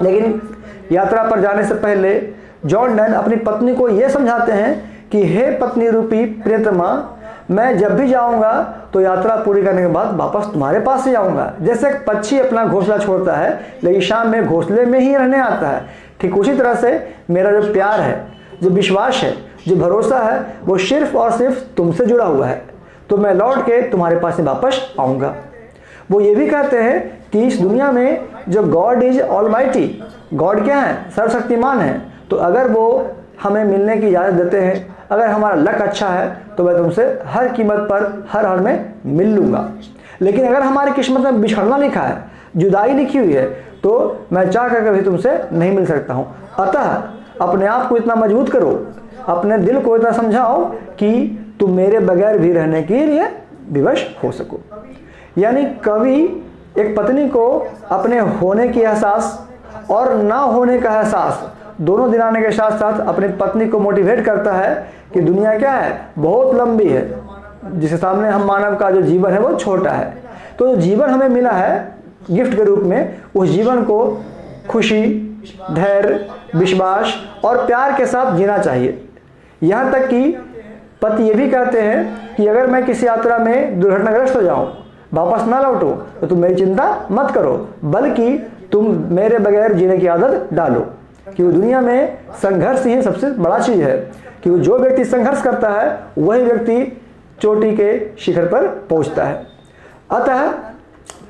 लेकिन यात्रा पर जाने से पहले जॉन डन अपनी पत्नी को यह समझाते हैं कि हे पत्नी रूपी प्रियतमा, मैं जब भी जाऊंगा तो यात्रा पूरी करने के बाद वापस तुम्हारे पास ही आऊंगा। जैसे एक पक्षी अपना घोंसला छोड़ता है लेकिन शाम में घोंसले में ही रहने आता है, ठीक उसी तरह से मेरा जो प्यार है, जो विश्वास है, जो भरोसा है, वो सिर्फ और सिर्फ तुमसे जुड़ा हुआ है। तो मैं लौट के तुम्हारे पास ही वापस आऊँगा। वो ये भी कहते हैं कि इस दुनिया में जो गॉड इज ऑलमाइटी, गॉड क्या है, सर्वशक्तिमान है। तो अगर वो हमें मिलने की इजाज़त देते हैं, अगर हमारा लक अच्छा है, तो मैं तुमसे हर कीमत पर हर हाल में मिल लूँगा। लेकिन अगर हमारी किस्मत में बिछड़ना लिखा है, जुदाई लिखी हुई है, तो मैं चाह कर कभी तुमसे नहीं मिल सकता हूँ। अतः अपने आप को इतना मजबूत करो, अपने दिल को इतना समझाओ कि तुम मेरे बगैर भी रहने के लिए विवश हो सको। यानी कवि एक पत्नी को अपने होने की एहसास और ना होने का एहसास दोनों दिलाने के साथ साथ अपनी पत्नी को मोटिवेट करता है कि दुनिया क्या है, बहुत लंबी है, जिसके सामने हम मानव का जो जीवन है वो छोटा है। तो जो जीवन हमें मिला है गिफ्ट के रूप में, उस जीवन को खुशी, धैर्य, विश्वास और प्यार के साथ जीना चाहिए। यहाँ तक कि पति ये भी कहते हैं कि अगर मैं किसी यात्रा में दुर्घटनाग्रस्त हो जाऊँ, वापस ना लौटूं, तो तुम मेरी चिंता मत करो, बल्कि तुम मेरे बगैर जीने की आदत डालो। क्योंकि दुनिया में संघर्ष ही सबसे बड़ा चीज है, क्योंकि जो व्यक्ति संघर्ष करता है वही व्यक्ति चोटी के शिखर पर पहुंचता है। अतः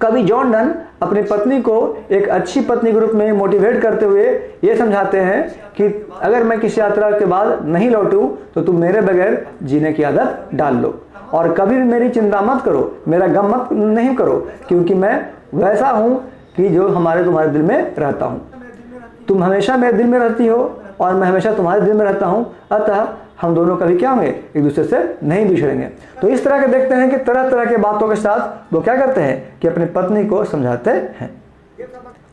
कवि जॉन डन अपनी पत्नी को एक अच्छी पत्नी के रूप में मोटिवेट करते हुए ये समझाते हैं कि अगर मैं किसी यात्रा के बाद नहीं लौटूं तो तुम मेरे बगैर जीने की आदत डाल लो, और कभी भी मेरी चिंता मत करो, मेरा गम मत नहीं करो, क्योंकि मैं वैसा हूं कि जो तुम्हारे दिल में रहता हूं। तुम हमेशा मेरे दिल में रहती हो और मैं हमेशा तुम्हारे दिल में रहता हूं, अतः हम दोनों कभी क्या होंगे, एक दूसरे से नहीं बिछड़ेंगे। तो इस तरह के देखते हैं कि तरह तरह के बातों के साथ वो क्या करते हैं कि अपनी पत्नी को समझाते हैं।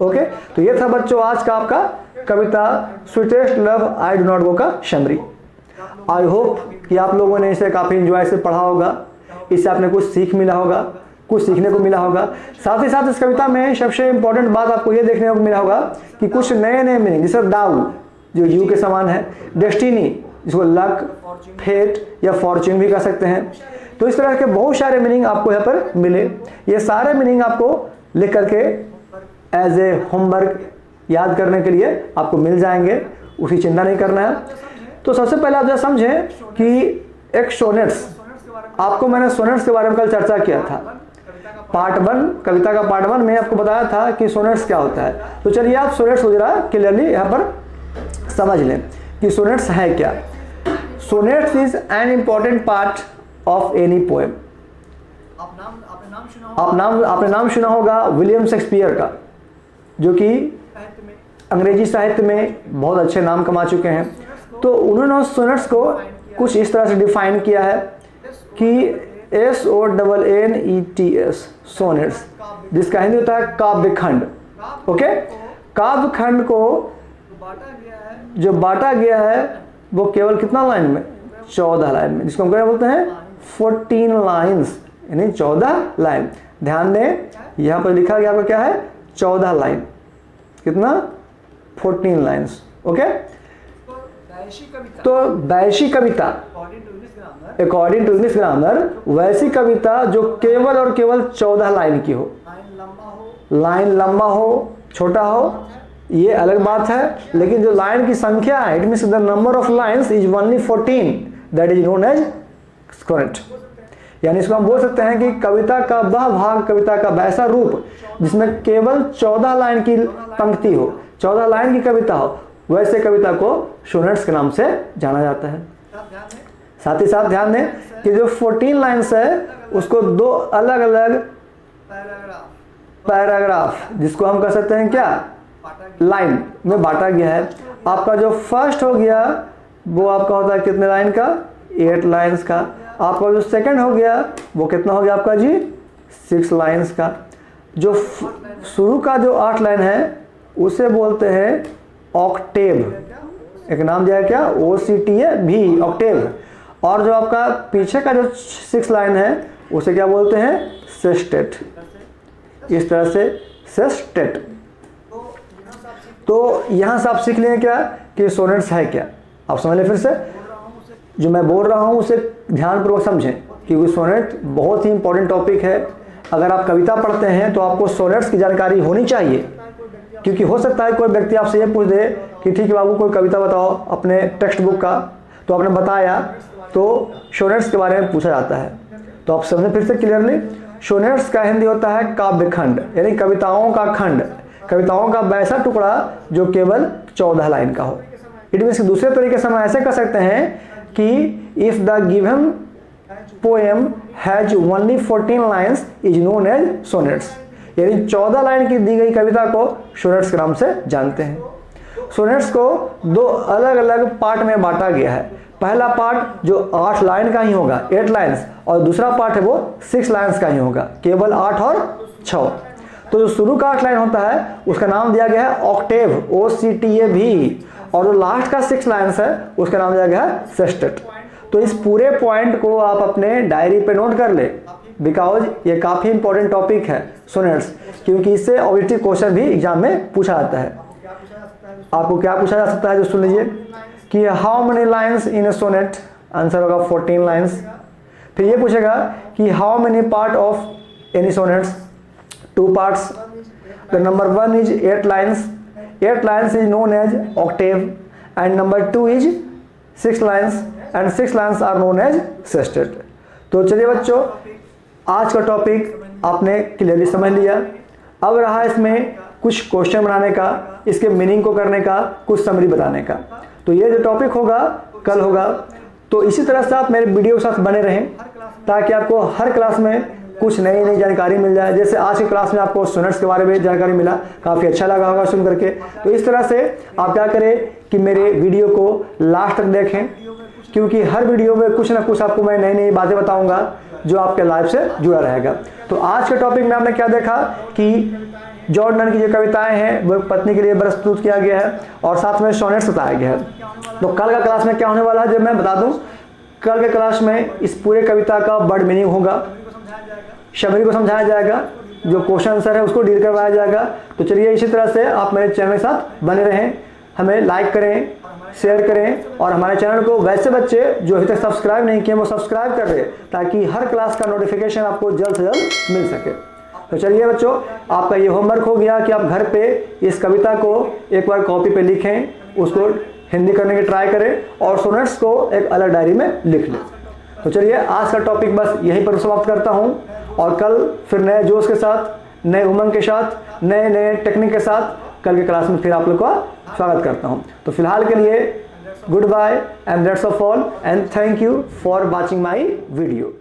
ओके, तो ये था बच्चों आज का आपका कविता sweetest love I do not go का समरी। आई होप कि आप लोगों ने इसे काफ़ी इंजॉय से पढ़ा होगा, इससे आपने कुछ सीख मिला होगा, कुछ सीखने को मिला होगा। साथ ही साथ इस कविता में सबसे इंपॉर्टेंट बात आपको ये देखने को मिला होगा कि कुछ नए नए मीनिंग, जैसे दाऊ जो यू के समान है, डेस्टिनी जिसको लक, फेट या फॉर्च्यून भी कह सकते हैं। तो इस तरह के बहुत सारे मीनिंग आपको यहाँ पर मिले। ये सारे मीनिंग आपको लिख करके एज ए होमवर्क याद करने के लिए आपको मिल जाएंगे, उसकी चिंता नहीं करना है। तो सबसे पहले आप जरा समझें कि एक सोनेट्स, आपको मैंने सोनेट्स के बारे में कल चर्चा किया था। पार्ट 1 कविता का पार्ट 1 में आपको बताया था कि सोनेट्स क्या होता है। तो चलिए आप सोनेट्स को जरा क्लियरली यहाँ पर समझ लें कि सोनेट्स है क्या। Sonnets is an important part of any poem. आपने नाम सुना होगा विलियम शेक्सपियर का, जो कि अंग्रेजी साहित्य में बहुत अच्छे नाम कमा चुके हैं। तो उन्होंने सोनेट्स को कुछ इस तरह से डिफाइन किया है कि SONNETS सोनेट्स, जिसका हिंदी होता है काव्य खंड। ओके, काव्य खंड को जो बांटा गया है वो केवल कितना लाइन में, 14 लाइन में, जिसको हम क्या बोलते हैं 14 लाइन्स, यानी 14 लाइन। ध्यान दें यहाँ पर लिखा गया आपका क्या है 14 लाइन, कितना 14 लाइन्स। ओके, तो वैसी कविता अकॉर्डिंग टू इंग्लिश ग्रामर, वैसी कविता जो केवल और केवल 14 लाइन की हो। लाइन लंबा हो छोटा हो ये अलग बात है, लेकिन जो लाइन की संख्या है, it means the number of lines is only 14, that is known as sonnet. यानी इसको हम बोल सकते हैं कि कविता का वह भाग, कविता का वैसा रूप जिसमें केवल 14 लाइन की पंक्ति हो, 14 लाइन की कविता हो, वैसे कविता को सोनेट्स के नाम से जाना जाता है। साथ ही साथ ध्यान दें कि जो 14 लाइन्स है उसको 2 अलग अलग पैराग्राफ, जिसको हम कह सकते हैं क्या लाइन में बांटा गया है। आपका जो फर्स्ट हो गया वो आपका होता है कितने लाइन का, 8 लाइन्स का। आपका जो सेकंड हो गया वो कितना हो गया आपका जी, 6 लाइन्स का। जो शुरू का जो 8 लाइन है उसे बोलते हैं ऑक्टेव, एक नाम दिया क्या OCTAV, ऑक्टेव। और जो आपका पीछे का जो 6 लाइन है उसे क्या बोलते हैं सेस्टेट। इस तरह से सेस्टेट। तो यहाँ से आप सीख लें क्या कि सोनेट्स है क्या, आप समझ लें। फिर से जो मैं बोल रहा हूँ उसे ध्यानपूर्वक समझें, क्योंकि सोनेट बहुत ही इंपॉर्टेंट टॉपिक है। अगर आप कविता पढ़ते हैं तो आपको सोनेट्स की जानकारी होनी चाहिए, क्योंकि हो सकता है कोई व्यक्ति आपसे ये पूछ दे कि ठीक है बाबू कोई कविता बताओ अपने टेक्स्ट बुक का, तो आपने बताया तो सोनेट्स के बारे में पूछा जाता है। तो आप समझें फिर से क्लियरली, सोनेट्स का हिंदी होता है काव्य खंड, यानी कविताओं का खंड, कविताओं का वैसा टुकड़ा जो केवल 14 लाइन का हो। इट मीन्स दूसरे तरीके से हम ऐसे कह सकते हैं कि if the given poem has only 14 lines is known as sonnets, यानी 14 लाइन की दी गई कविता को सोनेट्स के नाम से जानते हैं। सोनेट्स को 2 अलग अलग पार्ट में बांटा गया है। पहला पार्ट जो 8 लाइन का ही होगा, 8 लाइन्स, और दूसरा पार्ट है वो 6 लाइन्स का ही होगा, केवल 8 और 6। तो जो शुरू का 8 लाइन होता है उसका नाम दिया गया है ऑक्टेव, OCTAV, और जो लास्ट का 6 लाइन्स है उसका नाम दिया गया है सेस्टेट। तो इस पूरे पॉइंट को आप अपने डायरी पे नोट कर ले, बिकॉज ये काफी इंपॉर्टेंट टॉपिक है सोनेट्स, क्योंकि इससे ऑब्जेक्टिव क्वेश्चन भी एग्जाम में पूछा जाता है। आपको क्या पूछा जा सकता है जो सुन लीजिए कि how many lines in a sonnet, answer होगा 14 लाइन्स। फिर ये पूछेगा कि how many part of any sonnets, 2 parts. The number 1 is 8 lines. 8 lines is known as octave, and number 2 is 6 lines, and 6 lines are known as sestet. तो चलिए बच्चों, आज का टॉपिक आपने क्लियरली समझ लिया। अब रहा इसमें कुछ क्वेश्चन बनाने का, इसके मीनिंग को करने का, कुछ समरी बताने का। तो ये जो टॉपिक होगा कल होगा, तो इसी तरह से आप मेरे वीडियो के साथ बने रहें ताकि आपको हर क्लास में कुछ नई नई जानकारी मिल जाए। जैसे आज की क्लास में आपको सोनेट्स के बारे में जानकारी मिला, काफ़ी अच्छा लगा होगा सुन करके। तो इस तरह से आप क्या करें कि मेरे वीडियो को लास्ट तक देखें, क्योंकि हर वीडियो में कुछ ना कुछ आपको मैं नई नई बातें बताऊंगा जो आपके लाइफ से जुड़ा रहेगा। तो आज के टॉपिक में आपने क्या देखा कि जॉन डन की जो कविताएं हैं वो पत्नी के लिए प्रस्तुत किया गया है और साथ में सोनेट्स बताया गया है। तो कल का क्लास में क्या होने वाला है जब मैं बता दूं, कल के क्लास में इस पूरे कविता का वर्ड मीनिंग होगा, समरी को समझाया जाएगा, जो क्वेश्चन आंसर है उसको डील करवाया जाएगा। तो चलिए इसी तरह से आप मेरे चैनल के साथ बने रहें, हमें लाइक करें, शेयर करें, और हमारे चैनल को वैसे बच्चे जो अभी तक सब्सक्राइब नहीं किए वो सब्सक्राइब कर दें ताकि हर क्लास का नोटिफिकेशन आपको जल्द से जल्द मिल सके। तो चलिए बच्चों, आपका ये होमवर्क हो गया कि आप घर पे इस कविता को एक बार कॉपी पे लिखें, उसको हिंदी करने की ट्राई करें और सोनेट्स को एक अलग डायरी में लिख लें। तो चलिए आज का टॉपिक बस यहीं पर समाप्त करता हूँ, और कल फिर नए जोश के साथ, नए उमंग के साथ, नए नए टेक्निक के साथ कल के क्लास में फिर आप लोग का स्वागत करता हूँ। तो फिलहाल के लिए goodbye and that's of all, and thank you for watching my video.